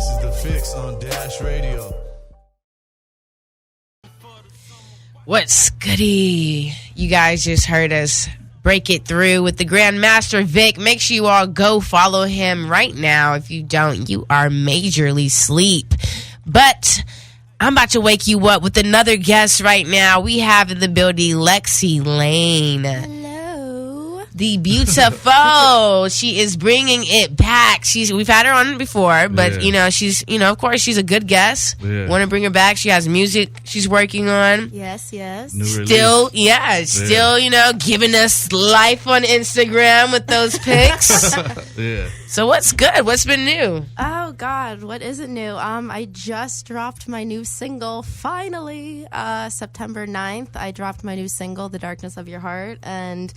This is The Fixx on Dash Radio. What's goody? You guys just heard us break it through with the Grandmaster Vic. Make sure you all go follow him right now. If you don't, you are majorly sleep. But I'm about to wake you up with another guest right now. We have in the building Lexi Layne. Hello. The beautiful. She is bringing it back. We've had her on before, but she's of course she's a good guest. Yeah. Want to bring her back? She has music she's working on. Yes. New Still, giving us life on Instagram with those pics. Yeah. So what's good? What's been new? Oh God, what isn't new? I just dropped my new single. Finally, September 9th, I dropped my new single, "The Darkness of Your Heart," and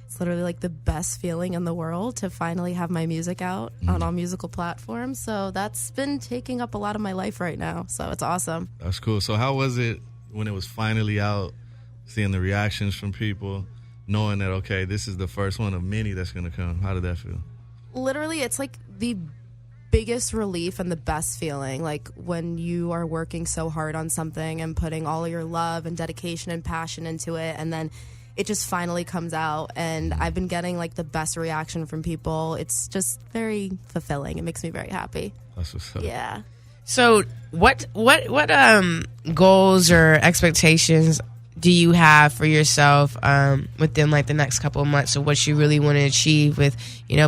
it's literally like the best feeling in the world to finally have my music out on all musical platforms. So that's been taking up a lot of my life right now. So it's awesome. That's cool. So how was it when it was finally out, seeing the reactions from people, knowing that, okay, this is the first one of many that's going to come? How did that feel? Literally, it's like the biggest relief and the best feeling, like when you are working so hard on something and putting all your love and dedication and passion into it, and then it just finally comes out. And I've been getting like the best reaction from people. It's just very fulfilling. It makes me very happy. That's what's up. Yeah. So what goals or expectations do you have for yourself within like the next couple of months, or what you really want to achieve with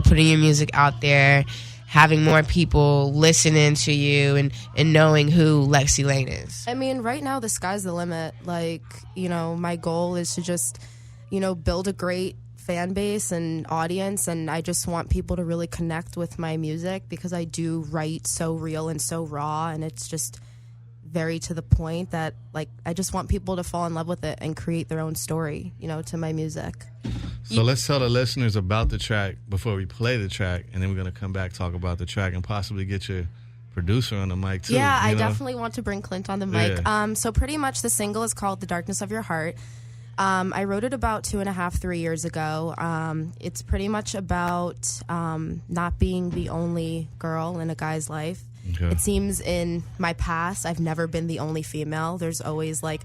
putting your music out there, having more people listening to you and knowing who Lexi Layne is? I mean, right now the sky's the limit. Like, my goal is to just build a great fan base and audience, and I just want people to really connect with my music, because I do write so real and so raw, and it's just very to the point that, like, I just want people to fall in love with it and create their own story, to my music. So let's tell the listeners about the track before we play the track, and then we're going to come back, talk about the track, and possibly get your producer on the mic too. Yeah, I definitely want to bring Clint on the mic. Yeah. So pretty much the single is called "The Darkness of Your Heart." I wrote it about 2.5-3 years ago. It's pretty much about not being the only girl in a guy's life. Okay. It seems in my past, I've never been the only female. There's always like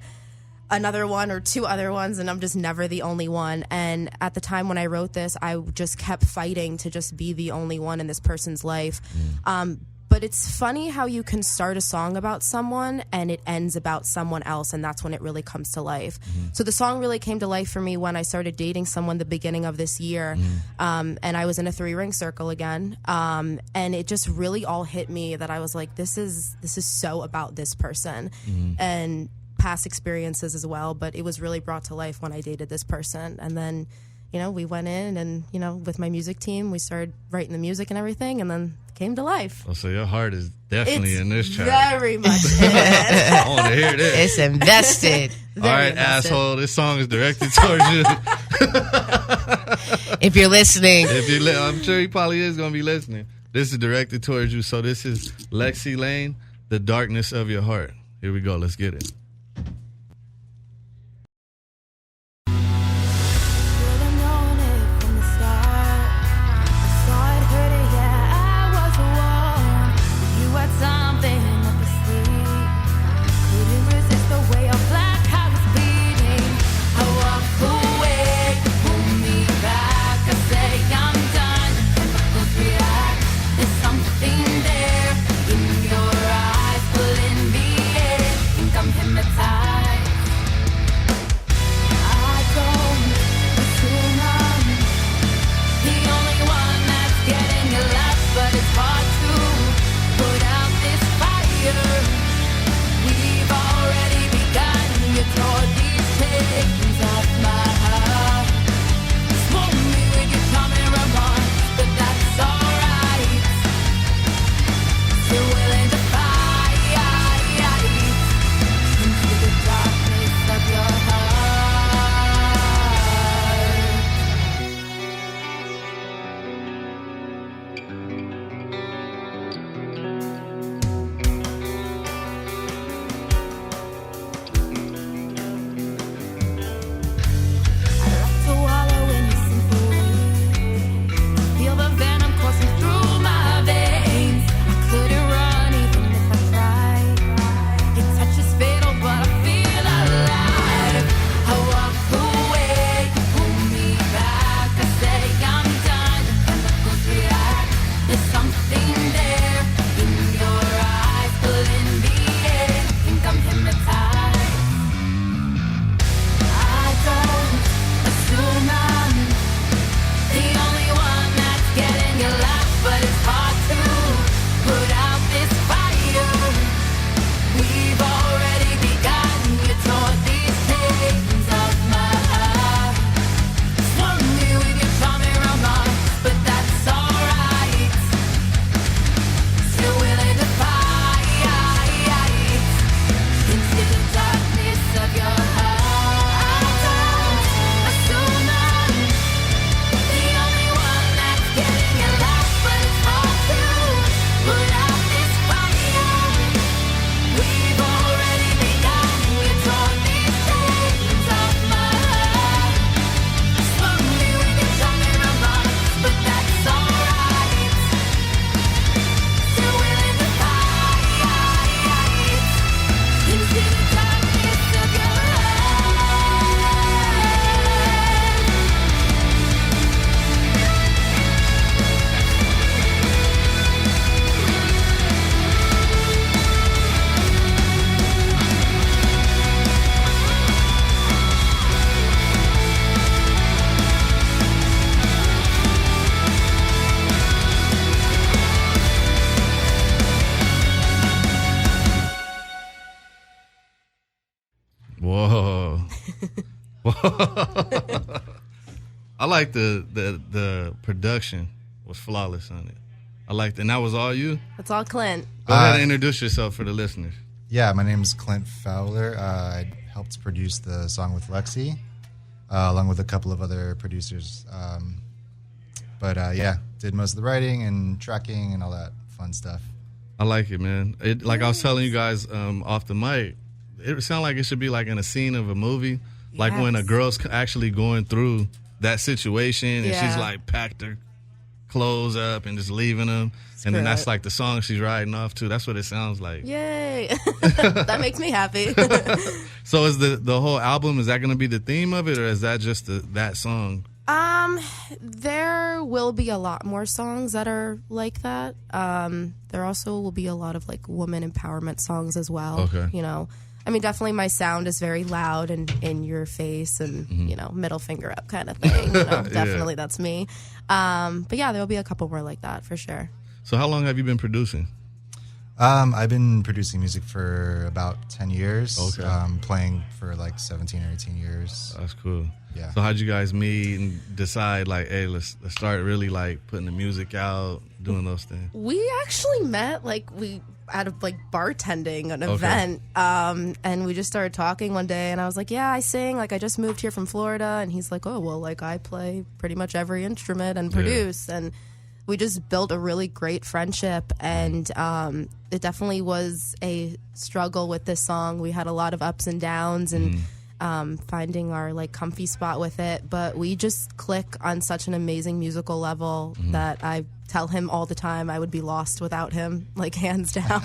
another one or two other ones, and I'm just never the only one. And at the time when I wrote this, I just kept fighting to just be the only one in this person's life. But it's funny how you can start a song about someone and it ends about someone else, and that's when it really comes to life. So the song really came to life for me when I started dating someone the beginning of this year, and I was in a 3-ring circle again, and it just really all hit me that I was like, this is so about this person, and past experiences as well, but it was really brought to life when I dated this person. And then we went in and, with my music team, we started writing the music and everything, and then came to life. Oh, so your heart is definitely It's in this track. very much in it. I want to hear this. It's invested. All right, invested. asshole. This song is directed towards you. If you're listening. I'm sure he probably is going to be listening. This is directed towards you. So this is Lexi Layne, "The Darkness of Your Heart." Here we go. Let's get it. Something there in your eyes, pulling me in. Come Whoa. Whoa. I like the production was flawless on it. I liked it. And that was all you? That's all Clint. Go ahead and introduce yourself for the listeners. Yeah, my name is Clint Fowler. I helped produce the song with Lexi, along with a couple of other producers. But did most of the writing and tracking and all that fun stuff. I like it, man. Like I was telling you guys off the mic, it sounds like it should be like in a scene of a movie, like when a girl's actually going through that situation and she's like packed her clothes up and just leaving them. And then that's like the song she's riding off to. That's what it sounds like. Yay. That makes me happy. So is the whole album, is that going to be the theme of it, or is that just that song? There will be a lot more songs that are like that. There also will be a lot of like woman empowerment songs as well. Okay. You know, I mean, definitely my sound is very loud and in your face and, you know, middle finger up kind of thing. You know, definitely that's me. But yeah, there will be a couple more like that for sure. So how long have you been producing? I've been producing music for about 10 years. Okay. Playing for like 17 or 18 years. That's cool. Yeah. So how'd you guys meet and decide like, hey, let's start really like putting the music out, doing those things? We actually met out of like bartending an event, and we just started talking one day, and I was like, yeah, I sing, like I just moved here from Florida, and he's like, oh well, like I play pretty much every instrument and produce, and we just built a really great friendship, and it definitely was a struggle with this song. We had a lot of ups and downs, and finding our like comfy spot with it, but we just click on such an amazing musical level that I tell him all the time I would be lost without him, like hands down.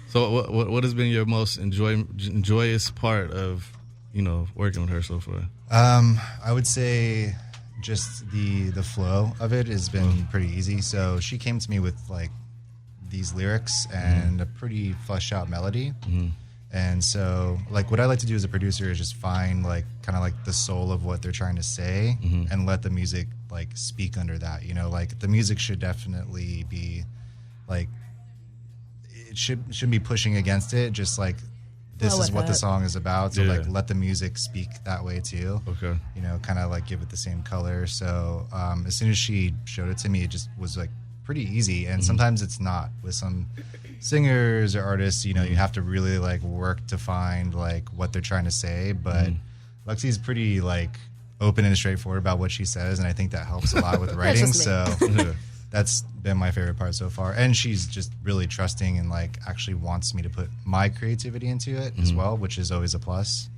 So what has been your most enjoyous part of, you know, working with her so far? I would say just the flow of it has been pretty easy. So she came to me with like these lyrics and a pretty fleshed out melody. And so, like, what I like to do as a producer is just find, like, kind of like the soul of what they're trying to say and let the music, like, speak under that, you know? Like, the music should definitely be, like, it shouldn't be pushing against it, just, like, this is what the song is about. So, like, let the music speak that way, too. Okay. You know, kind of, like, give it the same color. So, as soon as she showed it to me, it just was, like, pretty easy. And sometimes it's not. With some singers or artists, you know, you have to really like work to find like what they're trying to say, but Lexi's pretty like open and straightforward about what she says, and I think that helps a lot with writing. So that's been my favorite part so far, and she's just really trusting and like actually wants me to put my creativity into it as well, which is always a plus.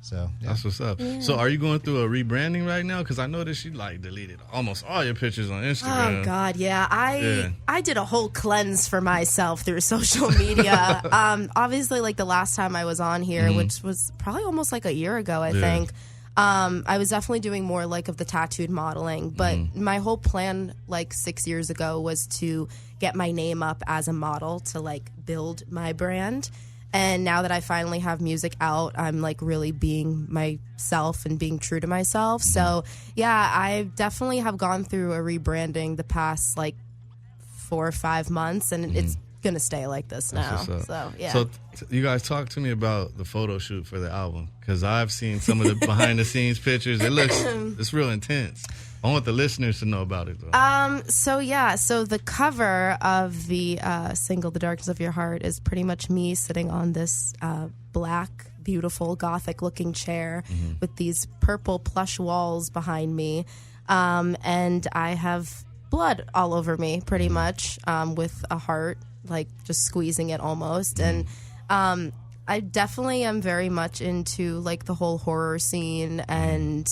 So that's what's up. So are you going through a rebranding right now? Because I noticed you like deleted almost all your pictures on Instagram. Oh God, yeah. I did a whole cleanse for myself through social media. Obviously, like the last time I was on here, which was probably almost like a year ago, I think. I was definitely doing more like of the tattooed modeling, but my whole plan like 6 years ago was to get my name up as a model to like build my brand. And now that I finally have music out, I'm like really being myself and being true to myself. So yeah, I definitely have gone through a rebranding the past like 4 or 5 months, and it's gonna stay like this now. So yeah. So you guys talk to me about the photo shoot for the album, because I've seen some of the behind the scenes pictures. It's real intense. I want the listeners to know about it, though. So the cover of the single, The Darkness of Your Heart, is pretty much me sitting on this black, beautiful, gothic-looking chair with these purple plush walls behind me. And I have blood all over me, pretty much, with a heart, like, just squeezing it almost. And I definitely am very much into, like, the whole horror scene, and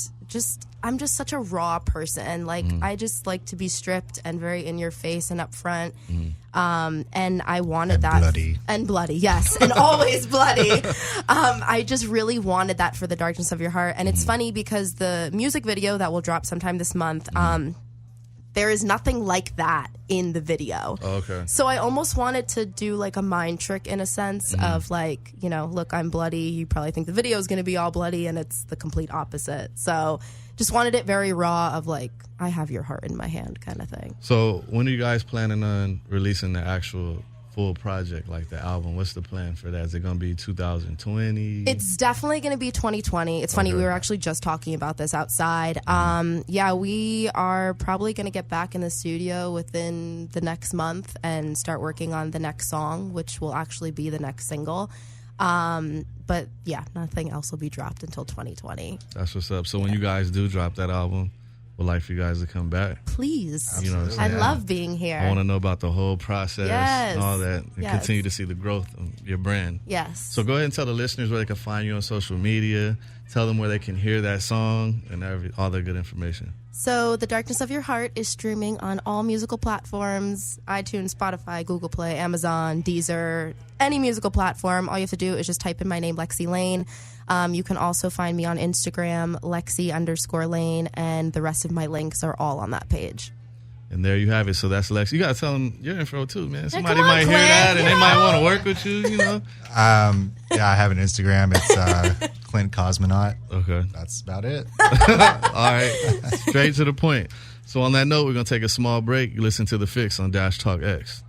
I'm just such a raw person. Like, I just like to be stripped and very in your face and up front. And I wanted that. Bloody. And bloody, yes. And always bloody. I just really wanted that for The Darkness of Your Heart. And it's funny because the music video that will drop sometime this month, there is nothing like that in the video. Oh, okay. So I almost wanted to do like a mind trick in a sense of like, you know, look, I'm bloody. You probably think the video is going to be all bloody, and it's the complete opposite. So just wanted it very raw of like, I have your heart in my hand kind of thing. So when are you guys planning on releasing the actual full project, like the album? What's the plan for that? Is it going to be 2020? It's definitely going to be 2020. It's funny, we were actually just talking about this outside. Yeah, we are probably going to get back in the studio within the next month and start working on the next song, which will actually be the next single. But yeah, nothing else will be dropped until 2020. That's what's up. So when you guys do drop that album, would like for you guys to come back. Please. You know what I'm I saying? love being here. I want to know about the whole process Yes. and all that, and Yes. continue to see the growth of your brand. Yes. So go ahead and tell the listeners where they can find you on social media. Tell them where they can hear that song and all that good information. So, The Darkness of Your Heart is streaming on all musical platforms: iTunes, Spotify, Google Play, Amazon, Deezer, any musical platform. All you have to do is just type in my name, Lexi Layne. You can also find me on Instagram, Lexi_Layne, and the rest of my links are all on that page. And there you have it. So that's Lex. You got to tell them your info too, man. Somebody come on, might hear Clint. that and they might want to work with you, you know? Yeah, I have an Instagram. It's Clint Cosmonaut. Okay. That's about it. All right. Straight to the point. So on that note, we're going to take a small break. You listen to The Fixx on Dash Talk X.